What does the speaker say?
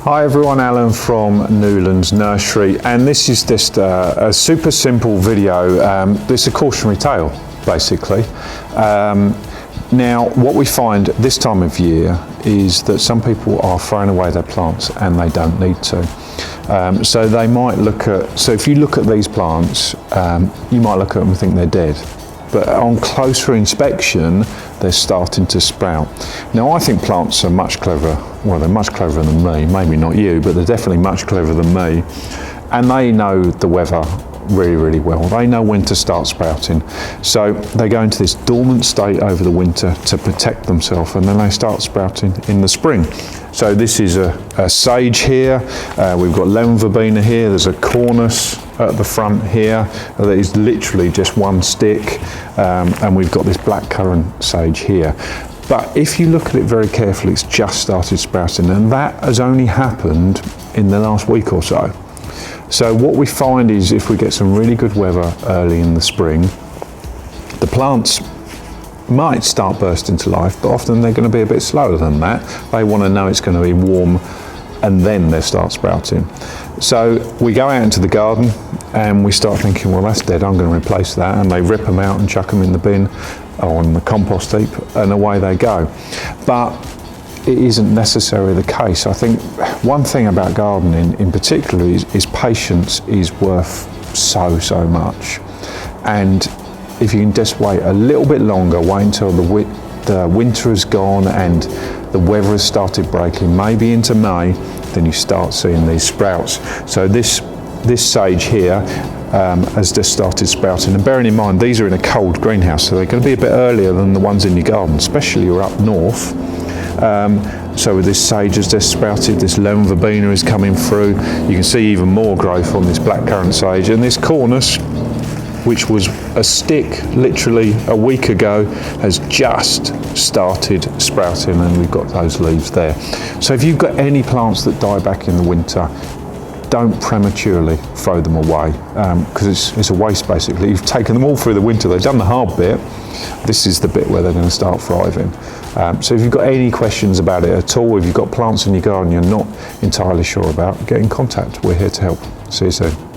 Hi everyone, Alan from Newlands Nursery, and this is just a super simple video. This is a cautionary tale basically. Now what we find this time of year is that some people are throwing away their plants and they don't need to. So they might look at, so if you look at these plants, you might look at them and think they're dead. But on closer inspection, they're starting to sprout. Now I think plants are much cleverer, well they're much cleverer than me, maybe not you, but they're definitely much cleverer than me. And they know the weather really, really well. They know when to start sprouting. So they go into this dormant state over the winter to protect themselves, and then they start sprouting in the spring. So this is a sage here, we've got lemon verbena here, there's a cornus at the front here that is literally just one stick, and we've got this blackcurrant sage here. But if you look at it very carefully, it's just started sprouting, and that has only happened in the last week or so. So what we find is if we get some really good weather early in the spring, the plants might start bursting to life, but often they're going to be a bit slower than that. They want to know it's going to be warm and then they start sprouting. So we go out into the garden and we start thinking, well that's dead, I'm going to replace that, and they rip them out and chuck them in the bin or on the compost heap and away they go. But it isn't necessarily the case. I think one thing about gardening in particular is patience is worth so much. And if you can just wait a little bit longer, wait until the winter has gone and the weather has started breaking, maybe into May, then you start seeing these sprouts. So this sage here has just started sprouting, and bearing in mind these are in a cold greenhouse, so they're going to be a bit earlier than the ones in your garden, especially you're up north. So with this sage has just sprouted, this lemon verbena is coming through. You can see even more growth on this blackcurrant sage, and this cornus, which was a stick literally a week ago, has just started sprouting, and we've got those leaves there. So if you've got any plants that die back in the winter, don't prematurely throw them away, because it's a waste basically. You've taken them all through the winter, they've done the hard bit. This is the bit where they're going to start thriving. So if you've got any questions about it at all, if you've got plants in your garden you're not entirely sure about, get in contact. We're here to help. See you soon.